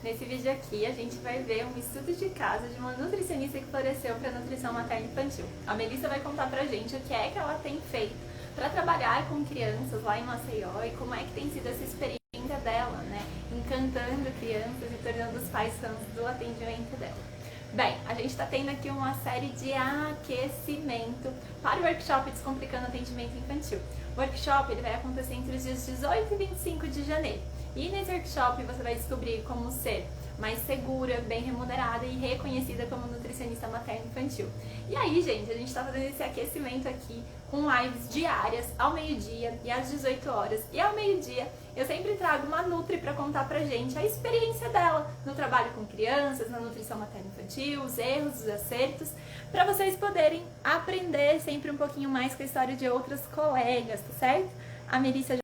Nesse vídeo aqui a gente vai ver um estudo de caso de uma nutricionista que floresceu para nutrição materna e infantil. A Melissa vai contar pra gente o que é que ela tem feito para trabalhar com crianças lá em Maceió e como é que tem sido essa experiência dela, né? Encantando crianças e tornando os pais fãs do atendimento dela. Bem, a gente está tendo aqui uma série de aquecimento para o workshop Descomplicando Atendimento Infantil. O workshop ele vai acontecer entre os dias 18 e 25 de janeiro. E nesse workshop você vai descobrir como ser mais segura, bem remunerada e reconhecida como nutricionista materno-infantil. E aí, gente, a gente está fazendo esse aquecimento aqui com lives diárias ao meio-dia e às 18 horas. E ao meio-dia eu sempre trago uma Nutri para contar pra gente a experiência dela no trabalho com crianças, na nutrição materno-infantil, os erros, os acertos, para vocês poderem aprender sempre um pouquinho mais com a história de outras colegas, tá certo? A Melissa já...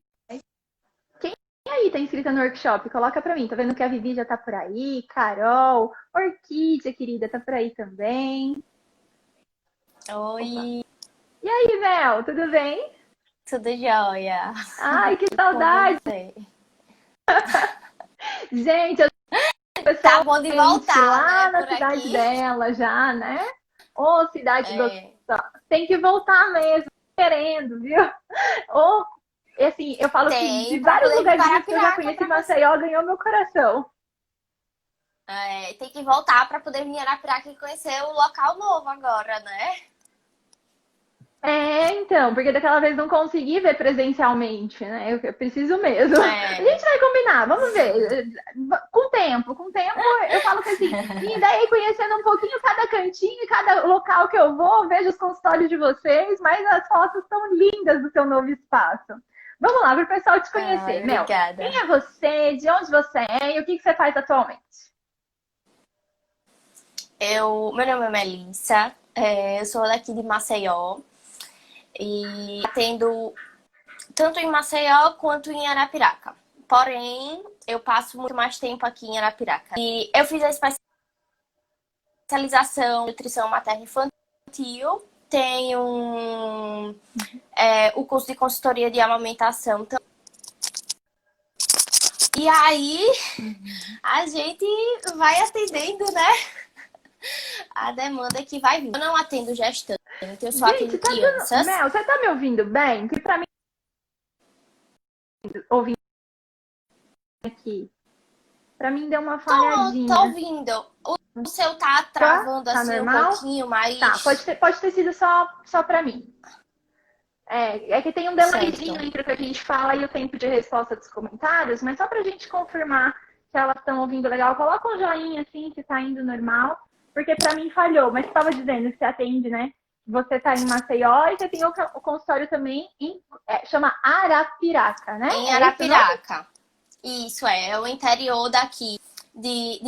Quem aí tá inscrita no workshop? Coloca pra mim. Tá vendo que a Vivi já tá por aí, Carol, Orquídea, querida, tá por aí também. Opa. Oi, E aí, Mel, tudo bem? tudo jóia? Ai, que E com saudade! você? Gente, eu Tá bom de pessoalmente voltar, lá né, na por cidade aqui. dela já, né? Ô, cidade É, gostosa. Tem que voltar mesmo, querendo, viu? Ou, assim, eu falo que tem, de pra vários poder vir para lugarzinhos que eu já Arapiraca conheci, pra você. Maceió ganhou meu coração. Tem que voltar pra poder vir em Arapiraca e conhecer o local novo agora, né? É, então, porque daquela vez não consegui ver presencialmente, né? Eu preciso mesmo. A É, gente vai combinar, vamos ver. Com o tempo, eu falo que assim, minha ideia é ir conhecendo um pouquinho cada cantinho, cada local que eu vou, vejo os consultórios de vocês, mas as fotos estão lindas do seu novo espaço. Vamos lá, para o pessoal te conhecer. Mel, quem obrigada. é você? De onde você é? E o que você faz atualmente? Meu nome é Melissa, eu sou daqui de Maceió e atendo tanto em Maceió quanto em Arapiraca. Porém, eu passo muito mais tempo aqui em Arapiraca. E eu fiz a especialização em nutrição materna infantil, tenho o curso de consultoria de amamentação. E aí, a gente vai atendendo, né? A demanda que vai vir. Eu não atendo gestante, eu só Gente, atendo tá dando. crianças. Mel, você tá me ouvindo bem? Que pra mim, ouvindo aqui, pra mim deu uma Tô falhadinha. ouvindo. O seu tá Tá? travando Tá assim um normal? pouquinho, Tá, mas pode ter sido só pra mim. É que tem um delayzinho certo. entre o que a gente fala e o tempo de resposta dos comentários, mas só pra gente confirmar que elas estão ouvindo legal, coloca um joinha assim, se tá indo normal, porque pra mim falhou, mas você tava dizendo que você atende, né? Você tá em Maceió e você tem o consultório também chama Arapiraca, né? Em É esse o nome? Arapiraca. Isso é o interior daqui de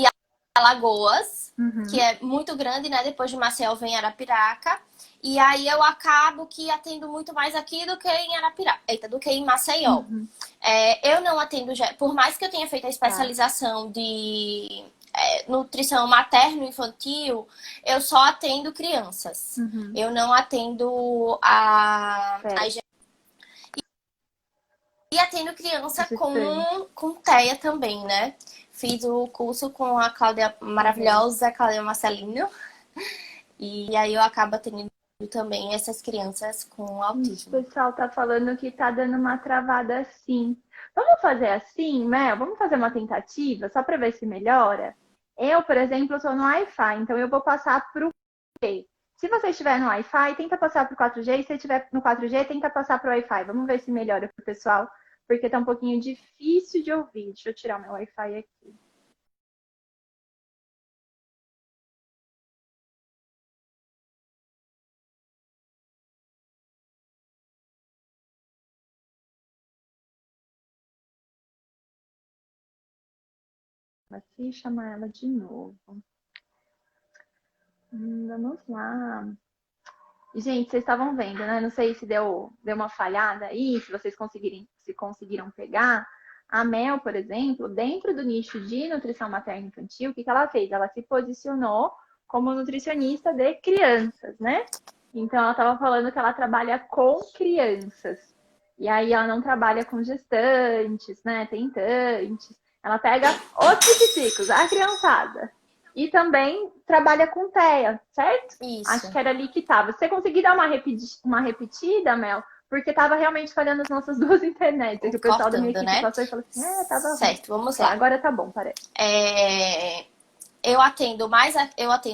Alagoas, que Uhum, é muito grande, né? Depois de Maceió vem Arapiraca. E aí eu acabo que atendo muito mais aqui do que em Arapiraca, do que em Maceió. uhum, Eu não atendo, por mais que eu tenha feito a tá. especialização de nutrição materno-infantil, eu só atendo crianças. Uhum, Eu não atendo certo. e atendo criança Gestante. com TEA também, né? Fiz o curso com a Cláudia Legal. maravilhosa, Cláudia Marcelino. E aí eu acabo atendendo também essas crianças com Gente, o autismo. pessoal tá falando que tá dando uma travada assim. Vamos fazer assim, Mel? Vamos fazer uma tentativa só para ver se melhora? Eu, por exemplo, estou no Wi-Fi, então eu vou passar para o 4G. Se você estiver no Wi-Fi, tenta passar para o 4G. E se você estiver no 4G, tenta passar para o Wi-Fi. Vamos ver se melhora para o pessoal, porque tá um pouquinho difícil de ouvir. Deixa eu tirar meu Wi-Fi aqui. Aqui, chamar ela de novo. Vamos lá. Gente, vocês estavam vendo, né? Não sei se deu uma falhada aí, se vocês conseguiram pegar. A Mel, por exemplo, dentro do nicho de nutrição materna infantil, o que ela fez? Ela se posicionou como nutricionista de crianças, né? Então, ela estava falando que ela trabalha com crianças. E aí, ela não trabalha com gestantes, né? Tentantes. Ela pega os piquiticos, a criançada. E também trabalha com TEA, certo? Isso. Acho que era ali que tava. Você conseguiu dar uma repetida, Mel? Porque tava realmente falhando as nossas duas internets. Que o pessoal da minha equipe, né, passou e falou assim, tava ruim. Certo, vamos lá. Agora tá bom, parece. Eu atendo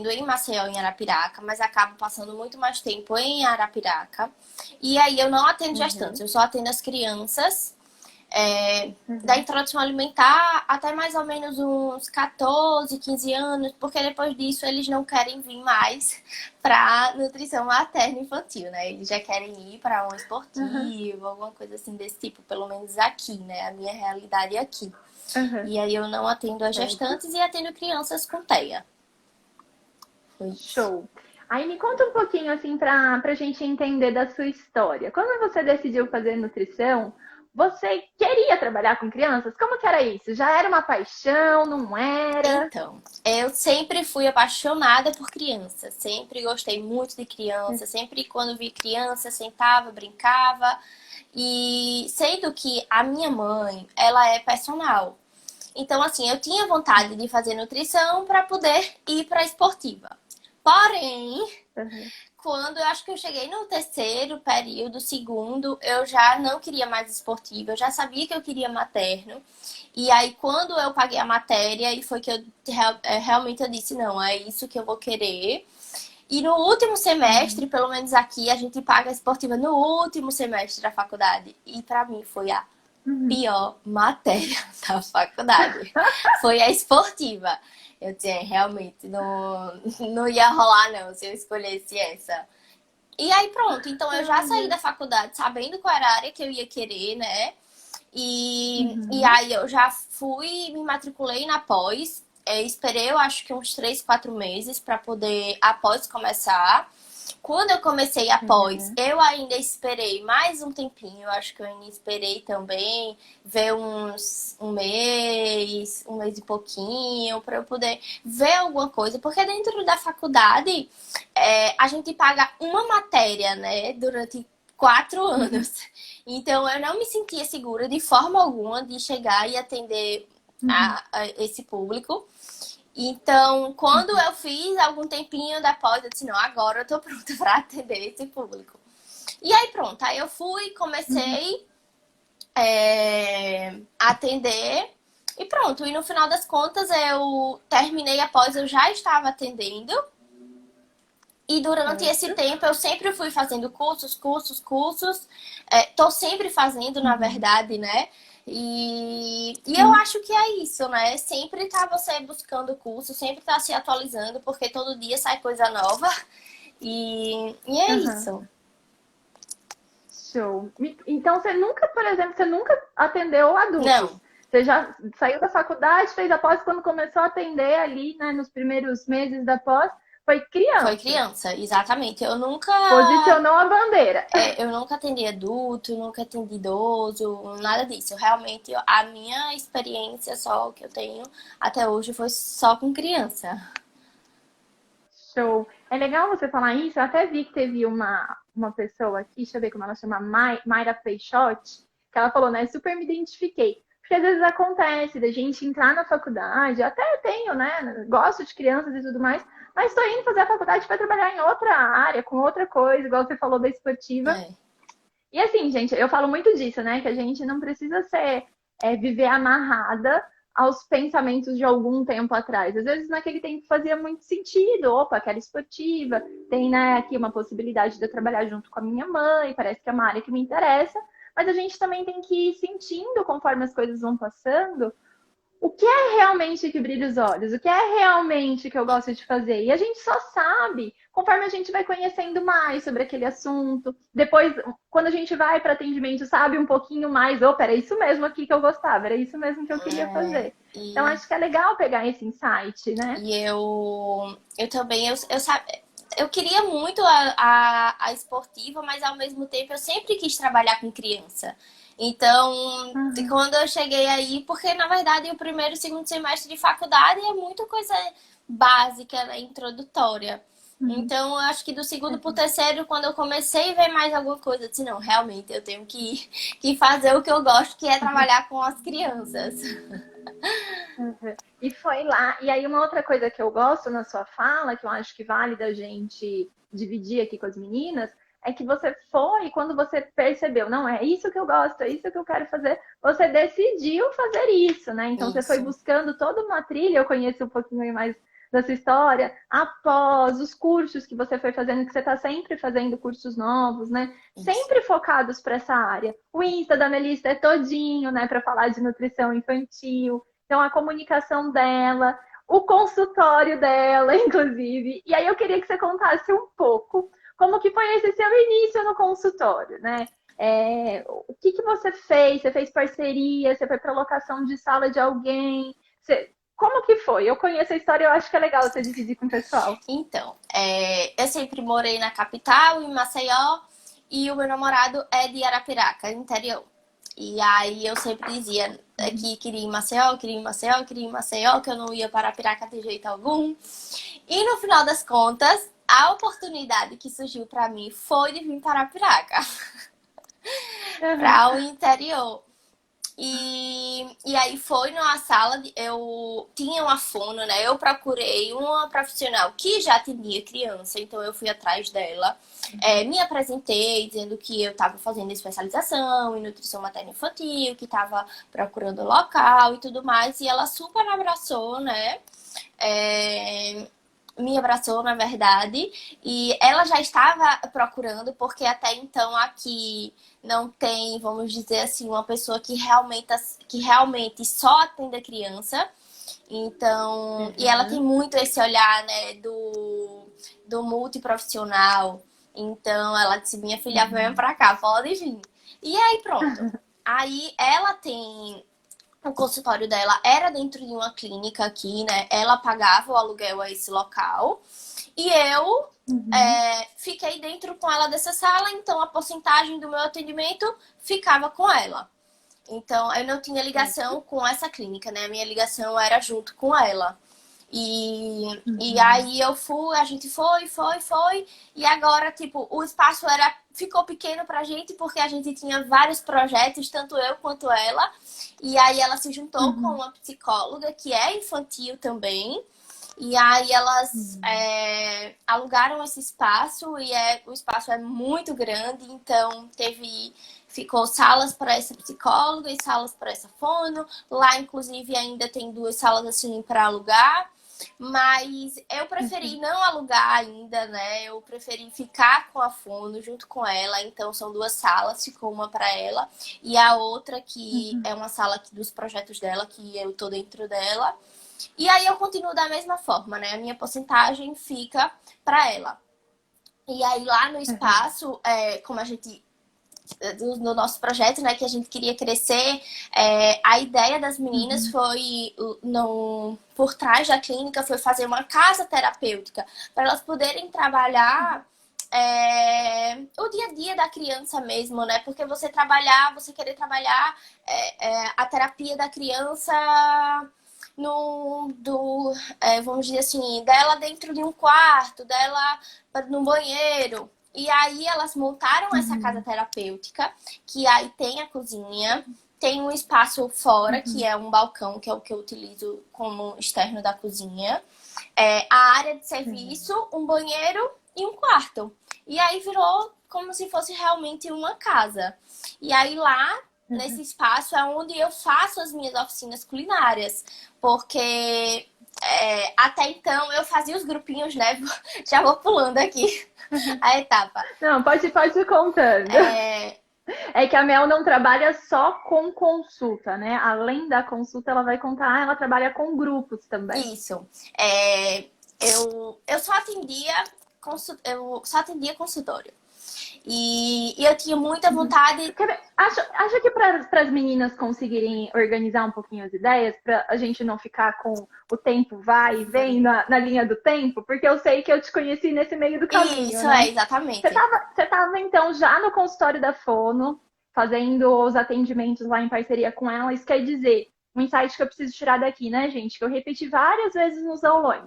em Maceió, em Arapiraca, mas acabo passando muito mais tempo em Arapiraca. E aí eu não atendo gestantes, eu só atendo as crianças da introdução alimentar até mais ou menos uns 14, 15 anos, porque depois disso eles não querem vir mais para nutrição materna e infantil, né? Eles já querem ir para um esportivo, alguma coisa assim desse tipo, pelo menos aqui, né? A minha realidade é aqui. E aí eu não atendo as gestantes e atendo crianças com TEA. Show! Aí me conta um pouquinho, assim, pra gente entender da sua história. Quando você decidiu fazer nutrição, você queria trabalhar com crianças? Como que era isso? Já era uma paixão, não era? Então, eu sempre fui apaixonada por criança. Sempre gostei muito de criança. Sempre quando vi criança, sentava, brincava. E sendo que a minha mãe, ela é personal. Então, assim, eu tinha vontade de fazer nutrição para poder ir para a esportiva. Porém, quando eu acho que eu cheguei no terceiro período, segundo, eu já não queria mais esportiva, eu já sabia que eu queria materno. E aí, quando eu paguei a matéria, e foi que eu realmente eu disse, não, é isso que eu vou querer. E no último semestre, pelo menos aqui, a gente paga a esportiva no último semestre da faculdade. E para mim foi a pior matéria da faculdade. Foi a esportiva. Eu tinha realmente não ia rolar não se eu escolhesse essa. E aí pronto, então eu já saí da faculdade sabendo qual era a área que eu ia querer, né? E aí eu já fui, me matriculei na pós. Esperei, eu acho que uns 3, 4 meses para poder a pós começar. Quando eu comecei a pós, eu ainda esperei mais um tempinho. Eu acho que eu ainda esperei também ver um mês e pouquinho, para eu poder ver alguma coisa. Porque dentro da faculdade, a gente paga uma matéria, né? Durante 4 anos. Então, eu não me sentia segura de forma alguma de chegar e atender a esse público. Então, quando eu fiz algum tempinho da pós, eu disse, não, agora eu tô pronta para atender esse público. E aí pronto, aí eu fui, comecei a atender e pronto. E no final das contas, eu terminei a pós, eu já estava atendendo. E durante esse tempo, eu sempre fui fazendo cursos. Tô sempre fazendo, na verdade, né? E eu acho que é isso, né? Sempre tá você buscando curso, sempre tá se atualizando, porque todo dia sai coisa nova. E é isso. Show. Então, você nunca, por exemplo, você nunca atendeu adultos? Não. Você já saiu da faculdade, fez a pós, quando começou a atender ali, né, nos primeiros meses da pós, foi criança. Foi criança, exatamente. Eu nunca... Posicionou a bandeira. Eu nunca atendi adulto, nunca atendi idoso, nada disso. Realmente, a minha experiência só que eu tenho até hoje foi só com criança. Show. É legal você falar isso. Eu até vi que teve uma pessoa aqui, deixa eu ver como ela chama, Mayra Peixotti, que ela falou, né, super me identifiquei. Porque às vezes acontece da gente entrar na faculdade, eu até tenho, né, gosto de crianças e tudo mais, mas estou indo fazer a faculdade para trabalhar em outra área, com outra coisa, igual você falou da esportiva. E assim, gente, eu falo muito disso, né? Que a gente não precisa viver amarrada aos pensamentos de algum tempo atrás. Às vezes, naquele tempo fazia muito sentido. Opa, quero esportiva. Tem, né, aqui uma possibilidade de eu trabalhar junto com a minha mãe. Parece que é uma área que me interessa. Mas a gente também tem que ir sentindo, conforme as coisas vão passando, o que é realmente que brilha os olhos? O que é realmente que eu gosto de fazer? E a gente só sabe conforme a gente vai conhecendo mais sobre aquele assunto. Depois, quando a gente vai para atendimento, sabe um pouquinho mais. Opa, era isso mesmo aqui que eu gostava, era isso mesmo que eu queria fazer. Então, acho que é legal pegar esse insight, né? E eu também, eu queria muito a esportiva, mas ao mesmo tempo eu sempre quis trabalhar com criança. Então, quando eu cheguei aí, porque na verdade o primeiro e segundo semestre de faculdade é muita coisa básica, né, introdutória. Então, eu acho que do segundo pro terceiro, quando eu comecei a ver mais alguma coisa, eu disse, não, realmente eu tenho que fazer o que eu gosto, que é trabalhar com as crianças. foi lá. E aí, uma outra coisa que eu gosto na sua fala, que eu acho que vale da gente dividir aqui com as meninas, é que você foi, quando você percebeu, não, é isso que eu gosto, é isso que eu quero fazer, você decidiu fazer isso, né? Então, você foi Isso. buscando toda uma trilha, eu conheço um pouquinho mais da sua história, após os cursos que você foi fazendo, que você está sempre fazendo cursos novos, né? Isso. Sempre focados para essa área. O Insta da Melissa é todinho, né, para falar de nutrição infantil. Então, a comunicação dela, o consultório dela, inclusive. E aí eu queria que você contasse um pouco como que foi esse seu início no consultório, né? O que você fez? Você fez parceria? Você foi para locação de sala de alguém? Como que foi? Eu conheço a história, eu acho que é legal você dividir com o pessoal. Então, eu sempre morei na capital, em Maceió, e o meu namorado é de Arapiraca, interior. E aí eu sempre dizia que queria ir em Maceió, queria ir em Maceió, queria ir em Maceió, que eu não ia para Arapiraca de jeito algum. E no final das contas, a oportunidade que surgiu para mim foi de vir para Arapiraca, para o interior. E aí foi numa sala, eu tinha uma fono, né? Eu procurei uma profissional que já atendia criança, então eu fui atrás dela. Me apresentei dizendo que eu estava fazendo especialização em nutrição materna infantil, que estava procurando local e tudo mais. E ela super me abraçou, né? Me abraçou, na verdade, e ela já estava procurando, porque até então aqui não tem, vamos dizer assim, uma pessoa que realmente só atende a criança. Então, e ela tem muito esse olhar, né, do multiprofissional. Então, ela disse, minha filha, vem pra cá, pode vir. E aí, pronto. Aí, ela tem... O consultório dela era dentro de uma clínica aqui, né? Ela pagava o aluguel a esse local. E eu fiquei dentro com ela dessa sala, então a porcentagem do meu atendimento ficava com ela. Então, eu não tinha ligação com essa clínica, né? A minha ligação era junto com ela. E aí a gente foi. E agora, tipo, o espaço ficou pequeno pra gente, porque a gente tinha vários projetos, tanto eu quanto ela. E aí ela se juntou com uma psicóloga, que é infantil também. E aí elas alugaram esse espaço e o espaço é muito grande, então ficou salas para essa psicóloga e salas para essa fono. Lá, inclusive, ainda tem 2 salas assim para alugar. Mas eu preferi não alugar ainda, né? Eu preferi ficar com a fono junto com ela. Então, são 2 salas, ficou uma para ela. E a outra que é uma sala aqui dos projetos dela, que eu tô dentro dela. E aí, eu continuo da mesma forma, né? A minha porcentagem fica para ela. E aí, lá no espaço, como a gente... No nosso projeto, né, que a gente queria crescer, a ideia das meninas foi, por trás da clínica, foi fazer uma casa terapêutica para elas poderem trabalhar o dia a dia da criança mesmo, né? Porque você querer trabalhar a terapia da criança vamos dizer assim, dela dentro de um quarto, dela no banheiro. E aí elas montaram essa casa terapêutica, que aí tem a cozinha, tem um espaço fora, que é um balcão, que é o que eu utilizo como externo da cozinha. A área de serviço, um banheiro e um quarto. E aí virou como se fosse realmente uma casa. E aí lá, nesse espaço, é onde eu faço as minhas oficinas culinárias. Porque até então eu fazia os grupinhos, né? Já vou pulando aqui a etapa. Não, pode ir contando. É que a Mel não trabalha só com consulta, né? Além da consulta, ela vai contar, ela trabalha com grupos também. Isso. Eu só atendia consultório. E eu tinha muita vontade... Acha que para as meninas conseguirem organizar um pouquinho as ideias, para a gente não ficar com o tempo vai e vem na linha do tempo? Porque eu sei que eu te conheci nesse meio do caminho, Isso, né? exatamente. Você tava, então, já no consultório da Fono, fazendo os atendimentos lá em parceria com ela. Isso quer dizer, um insight que eu preciso tirar daqui, né, gente? Que eu repeti várias vezes nos aulões,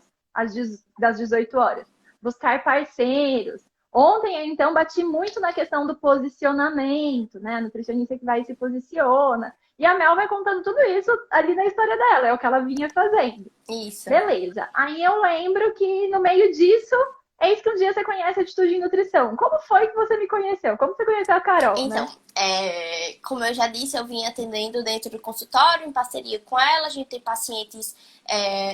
das 18 horas. Buscar parceiros. Ontem, então, bati muito na questão do posicionamento, né? A nutricionista que vai e se posiciona. E a Mel vai contando tudo isso ali na história dela, é o que ela vinha fazendo. Isso. Beleza. Aí eu lembro que no meio disso, eis que um dia você conhece a Atitude em Nutrição. Como foi que você me conheceu? Como você conheceu a Carol, Então, né? como eu já disse, eu vim atendendo dentro do consultório, em parceria com ela. A gente tem pacientes,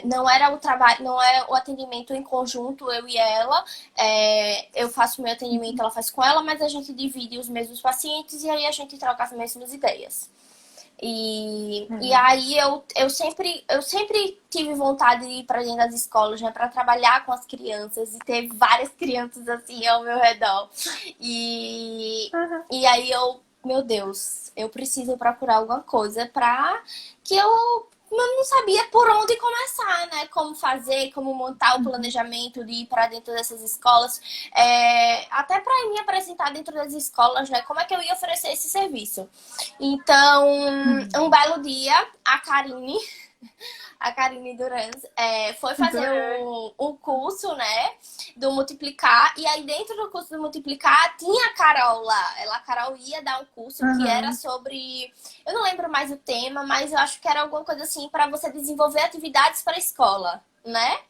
não era o trabalho, não é o atendimento em conjunto, eu e ela. Eu faço o meu atendimento, ela faz com ela, mas a gente divide os mesmos pacientes e aí a gente troca as mesmas ideias. E aí eu sempre tive vontade de ir para dentro das escolas, né, para trabalhar com as crianças e ter várias crianças assim ao meu redor. E, Uhum. e aí meu Deus, eu preciso procurar alguma coisa para que eu não sabia por onde começar, né? Como fazer, como montar o planejamento de ir para dentro dessas escolas, até para me apresentar dentro das escolas, né? Como é que eu ia oferecer esse serviço? Então, um belo dia, a Karine Durans, foi fazer o curso, né, do Multiplicar. E aí, dentro do curso do Multiplicar, tinha a Carol lá. A Carol ia dar um curso que era sobre... Eu não lembro mais o tema, mas eu acho que era alguma coisa assim para você desenvolver atividades para a escola, né?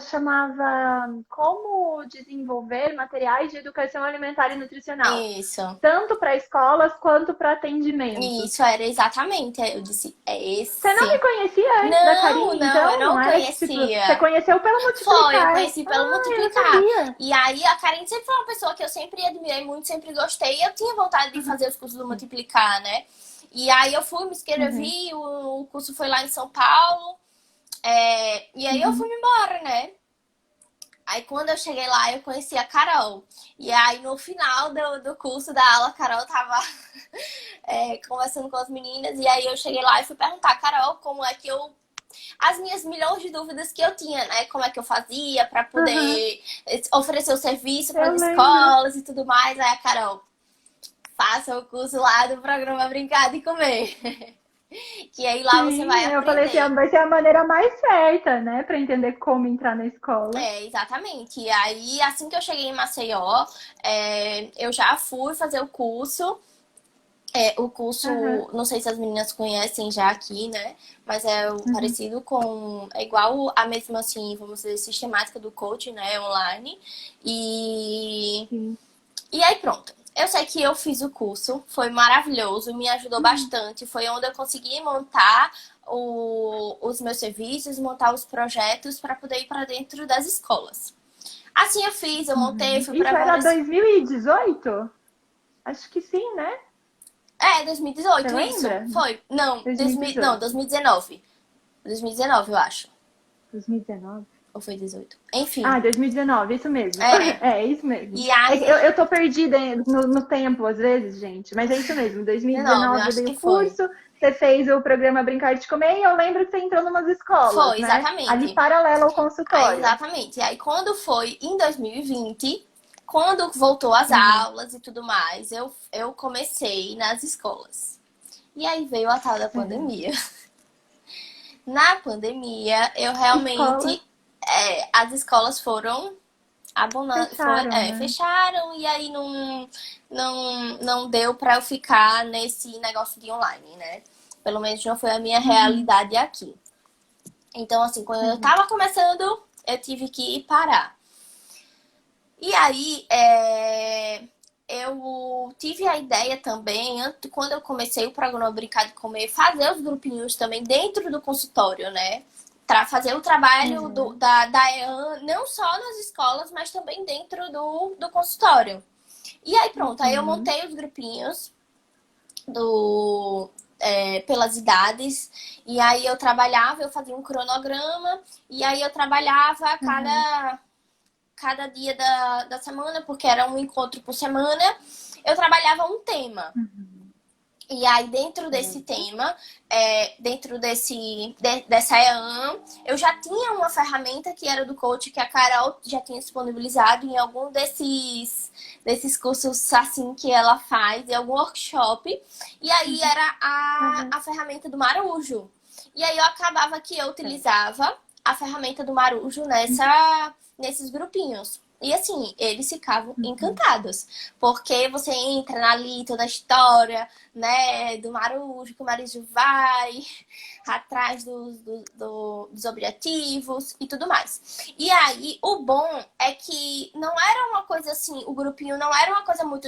Chamava Como Desenvolver Materiais de Educação Alimentar e Nutricional. Isso. Tanto para escolas quanto para atendimento. Isso, era exatamente. Eu disse, é esse. Você não me conhecia antes da Karine, Não, então? eu não era conhecia. Tipo, você conheceu pelo Multiplicar. Foi, eu conheci pelo Multiplicar. Eu sabia. E aí a Karine sempre foi uma pessoa que eu sempre admirei muito, sempre gostei. E eu tinha vontade de fazer os cursos do Multiplicar, né? E aí eu fui, me inscrevi, o curso foi lá em São Paulo. E aí eu fui embora, né? Aí quando eu cheguei lá, eu conheci a Carol. E aí no final do curso da aula, a Carol tava conversando com as meninas. E aí eu cheguei lá e fui perguntar, Carol, como é que eu... As minhas milhões de dúvidas que eu tinha, né? Como é que eu fazia para poder oferecer o serviço para as escolas e tudo mais. Aí a Carol, faça o curso lá do programa Brincar de Comer. Que aí lá você vai aprender. Eu falei assim, vai ser a maneira mais certa, né? Pra entender como entrar na escola. Exatamente. E aí, assim que eu cheguei em Maceió, eu já fui fazer o curso. O curso, não sei se as meninas conhecem já aqui, né? Mas é parecido com... É igual a mesma, assim, vamos dizer, sistemática do coach, né? Online. E aí, pronto. Eu sei que eu fiz o curso, foi maravilhoso, me ajudou bastante. Foi onde eu consegui montar os meus serviços, montar os projetos para poder ir para dentro das escolas. Assim eu fiz, eu montei, fui para várias... Isso era 2018? Acho que sim, né? 2018, Você isso. lembra? Foi. Não, 2019. 2019, eu acho. 2019? Ou foi 18? Enfim. 2019, isso mesmo. Isso mesmo. E aí... eu tô perdida no tempo, às vezes, gente. Mas é isso mesmo. 2019 eu dei o curso, você fez o programa Brincar de Comer e eu lembro que você entrou numas escolas, Foi, né? exatamente. Ali paralelo ao consultório. Exatamente. E aí, quando foi em 2020, quando voltou as aulas e tudo mais, eu comecei nas escolas. E aí veio a tal da pandemia. Na pandemia, eu realmente... as escolas foram abonando, fecharam e aí não deu pra eu ficar nesse negócio de online, né? Pelo menos não foi a minha realidade aqui. Então, assim, quando eu tava começando, eu tive que parar. E aí, eu tive a ideia também, quando eu comecei o programa Brincar de Comer, fazer os grupinhos também dentro do consultório, né? Para fazer o trabalho da EAN, não só nas escolas, mas também dentro do consultório. E aí pronto, aí eu montei os grupinhos pelas idades. E aí eu fazia um cronograma, e aí eu trabalhava cada dia da semana, porque era um encontro por semana, eu trabalhava um tema. E aí, dentro desse tema, dentro dessa EAN, eu já tinha uma ferramenta que era do coach, que a Carol já tinha disponibilizado em algum desses cursos assim que ela faz, em algum workshop. E aí era a ferramenta do Marujo. E aí eu acabava que eu utilizava a ferramenta do Marujo nesses grupinhos. E assim, eles ficavam encantados. Porque você entra ali toda a história, né, do Marujo, que o Marujo vai atrás dos objetivos e tudo mais. E aí, o bom é que não era uma coisa assim, o grupinho não era uma coisa muito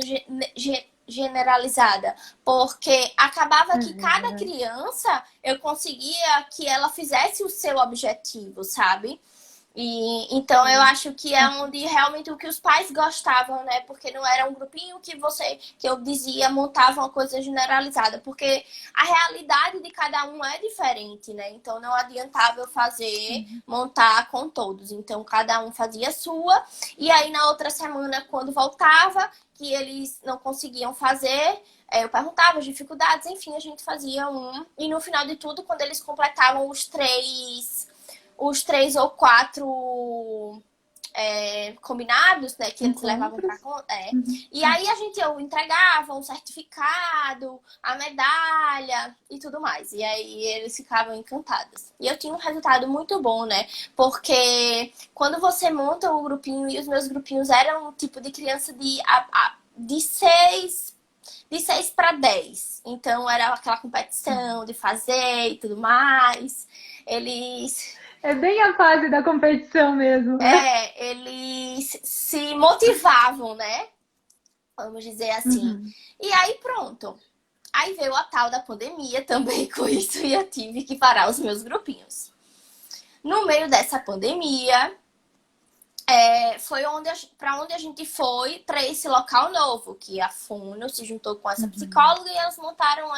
generalizada, porque acabava que cada criança eu conseguia que ela fizesse o seu objetivo, sabe? E então eu acho que é onde realmente o que os pais gostavam, né? Porque não era um grupinho que eu dizia, montava uma coisa generalizada, porque a realidade de cada um é diferente, né? Então não adiantava eu montar com todos. Então cada um fazia a sua, e aí na outra semana, quando voltava, que eles não conseguiam fazer, eu perguntava as dificuldades, enfim, a gente fazia um. E no final de tudo, quando eles completavam os três ou quatro combinados, né, que eles levavam para e aí eu entregava um certificado, a medalha e tudo mais. E aí eles ficavam encantados. E eu tinha um resultado muito bom, né? Porque quando você monta o grupinho, e os meus grupinhos eram um tipo de criança de 6 para 10. Então era aquela competição de fazer e tudo mais. Eles É bem a fase da competição mesmo, né? Eles se motivavam, né? Vamos dizer assim. E aí pronto. Aí veio a tal da pandemia também com isso e eu tive que parar os meus grupinhos. No meio dessa pandemia, foi para onde a gente foi, para esse local novo, que a Fono se juntou com essa psicóloga e elas montaram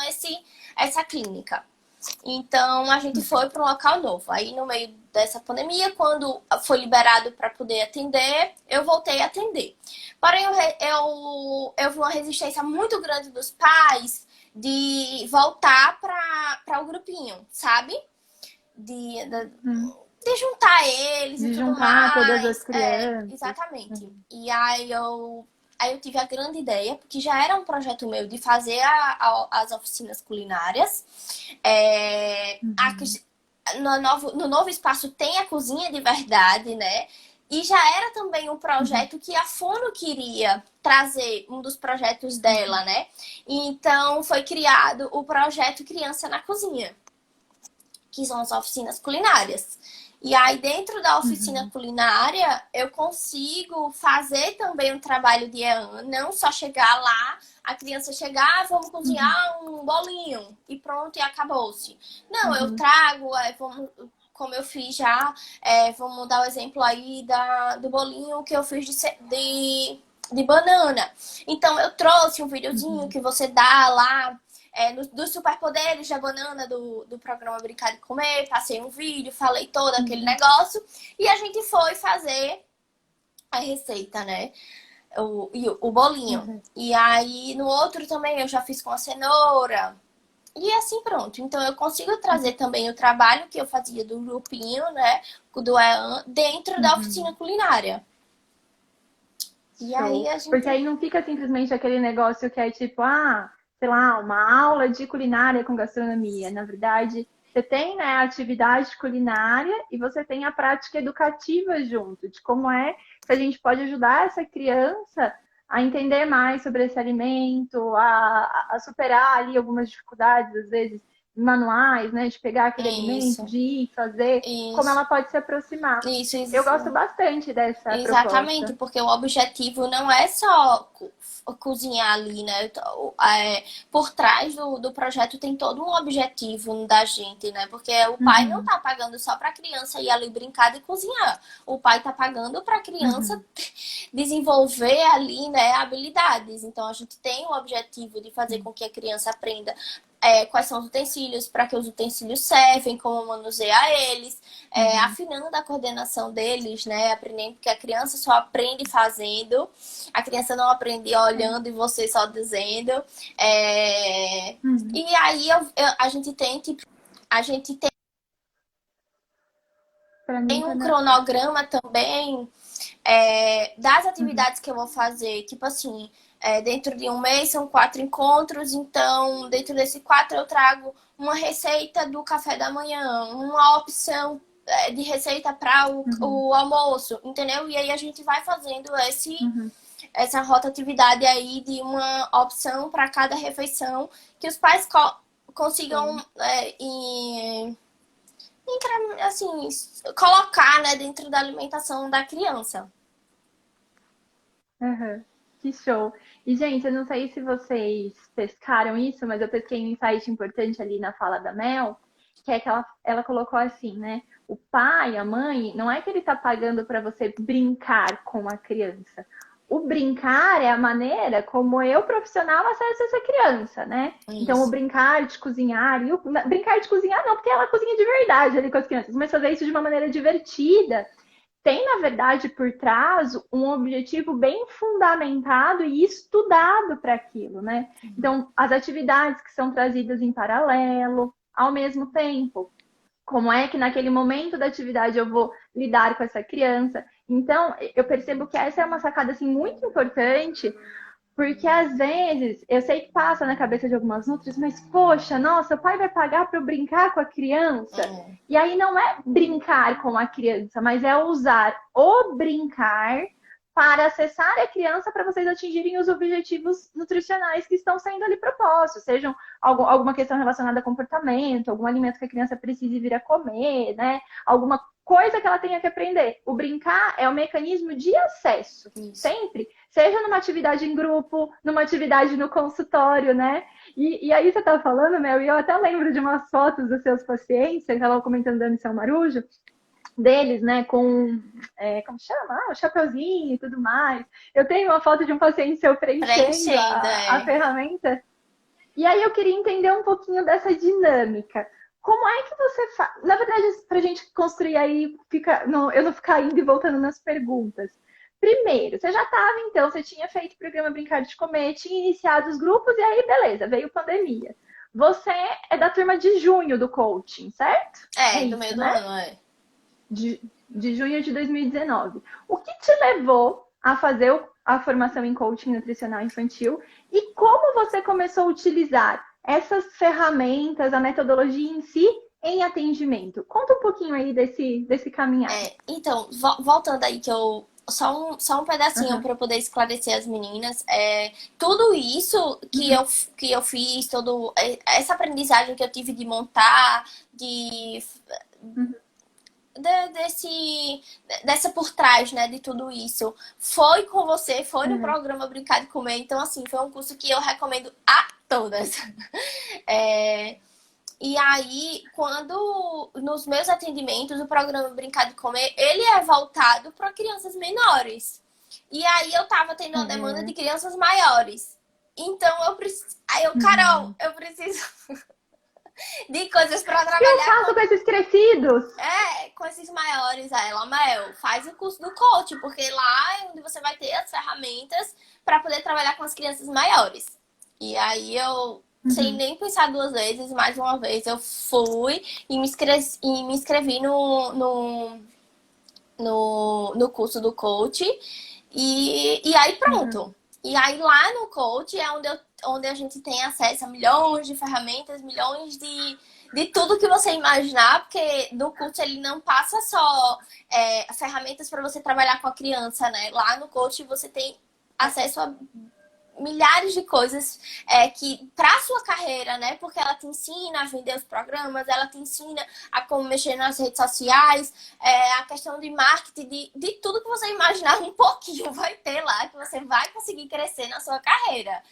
essa clínica. Então, a gente foi para um local novo. Aí, no meio dessa pandemia, quando foi liberado para poder atender, eu voltei a atender. Porém, eu vi uma resistência muito grande dos pais de voltar para o grupinho, sabe? De juntar eles de e tudo juntar mais. Todas as crianças. Exatamente. E aí eu tive a grande ideia, porque já era um projeto meu de fazer as oficinas culinárias. No novo espaço tem a cozinha de verdade, né? E já era também um projeto que a Fono queria trazer, um dos projetos dela, né? Então foi criado o projeto Criança na Cozinha, que são as oficinas culinárias. E aí, dentro da oficina culinária, eu consigo fazer também um trabalho de EAN, não só chegar lá, a criança chegar, vamos cozinhar um bolinho, e pronto, e acabou-se. Não, eu trago, como eu fiz já, vamos dar o exemplo aí do bolinho que eu fiz de banana. Então, eu trouxe um videozinho que você dá lá, dos superpoderes da banana do programa Brincar de Comer, passei um vídeo, falei todo aquele negócio e a gente foi fazer a receita, né? O bolinho. E aí no outro também eu já fiz com a cenoura. E assim pronto. Então eu consigo trazer também o trabalho que eu fazia do grupinho, né? Do EAN, dentro da oficina culinária. E aí a gente... Porque aí não fica simplesmente aquele negócio que é tipo, sei lá, uma aula de culinária com gastronomia. Na verdade, você tem, né, a atividade culinária e você tem a prática educativa junto, de como é que a gente pode ajudar essa criança a entender mais sobre esse alimento, a superar ali algumas dificuldades, às vezes, manuais, né, de pegar aquele alimento, de ir fazer, como ela pode se aproximar. Isso. Eu gosto bastante dessa Exatamente, proposta. porque o objetivo não é só cozinhar ali, né? Por trás do projeto tem todo um objetivo da gente, né? Porque o pai não tá pagando só pra criança ir ali brincar e cozinhar. O pai tá pagando pra criança desenvolver ali, né, habilidades. Então a gente tem o objetivo de fazer com que a criança aprenda quais são os utensílios, para que os utensílios servem, como manusear eles, afinando a coordenação deles, né? Aprendendo, porque a criança só aprende fazendo, a criança não aprende olhando e você só dizendo. E aí a gente tem um cronograma também das atividades que eu vou fazer, tipo assim, dentro de um mês são 4 encontros, então dentro desse 4 eu trago uma receita do café da manhã, uma opção de receita para o almoço, entendeu? E aí a gente vai fazendo essa rotatividade aí de uma opção para cada refeição, que os pais consigam assim, colocar, né, dentro da alimentação da criança. Uhum. Que show. E, gente, eu não sei se vocês pescaram isso, mas eu pesquei um insight importante ali na fala da Mel, que é que ela colocou assim, né? O pai, a mãe, não é que ele tá pagando para você brincar com a criança. O brincar é a maneira como eu, profissional, acesso essa criança, né? Isso. Então, o brincar de cozinhar, e brincar de cozinhar não, porque ela cozinha de verdade ali com as crianças, mas fazer isso de uma maneira divertida, tem, na verdade, por trás um objetivo bem fundamentado e estudado para aquilo, né? Então, as atividades que são trazidas em paralelo, ao mesmo tempo. Como é que naquele momento da atividade eu vou lidar com essa criança? Então, eu percebo que essa é uma sacada assim, muito importante, porque às vezes, eu sei que passa na cabeça de algumas nutris, mas poxa, nossa, o pai vai pagar para eu brincar com a criança? E aí não é brincar com a criança, mas é usar o brincar para acessar a criança para vocês atingirem os objetivos nutricionais que estão sendo ali propostos, sejam alguma questão relacionada a comportamento, algum alimento que a criança precise vir a comer, né? Alguma coisa que ela tenha que aprender. O brincar é o mecanismo de acesso, sempre, seja numa atividade em grupo, numa atividade no consultório, né? E aí você estava falando, Mel, e eu até lembro de umas fotos dos seus pacientes, você estava comentando da Missão Marujo, deles, né, com, como chama? O chapeuzinho e tudo mais. Eu tenho uma foto de um paciente seu preenchendo a ferramenta. E aí eu queria entender um pouquinho dessa dinâmica. Como é que você faz? Na verdade, para a gente construir aí, eu não ficar indo e voltando nas perguntas. Primeiro, você já estava, então, você tinha feito o programa Brincar de Comer, tinha iniciado os grupos, e aí, beleza, veio pandemia. Você é da turma de junho do coaching, certo? É do meio do ano, de junho de 2019. O que te levou a fazer a formação em coaching nutricional infantil e como você começou a utilizar essas ferramentas, a metodologia em si, em atendimento? Conta um pouquinho aí desse caminhar. Então, voltando aí, que eu só um pedacinho para eu poder esclarecer as meninas. Tudo isso que eu fiz, toda essa aprendizagem que eu tive de montar, dessa por trás, né, de tudo isso, foi com você, foi no programa Brincar de Comer. Então, assim, foi um curso que eu recomendo a todas. E aí, quando nos meus atendimentos, o programa Brincar de Comer, ele é voltado para crianças menores. E aí eu tava tendo uma demanda de crianças maiores. Então Carol, eu preciso de coisas para trabalhar. O que eu faço com esses crescidos? Com esses maiores. Aí ela, Mel, faz o curso do coach, porque lá é onde você vai ter as ferramentas para poder trabalhar com as crianças maiores. E aí eu, sem nem pensar duas vezes, mais uma vez, eu fui e me inscrevi no curso do coach. E aí pronto. E aí lá no coach é onde a gente tem acesso a milhões de ferramentas, milhões de tudo que você imaginar, porque no curso ele não passa só ferramentas para você trabalhar com a criança, né? Lá no coach você tem acesso a milhares de coisas que para sua carreira, né? Porque ela te ensina a vender os programas, ela te ensina a como mexer nas redes sociais, a questão de marketing, de tudo que você imaginar, um pouquinho vai ter lá, que você vai conseguir crescer na sua carreira.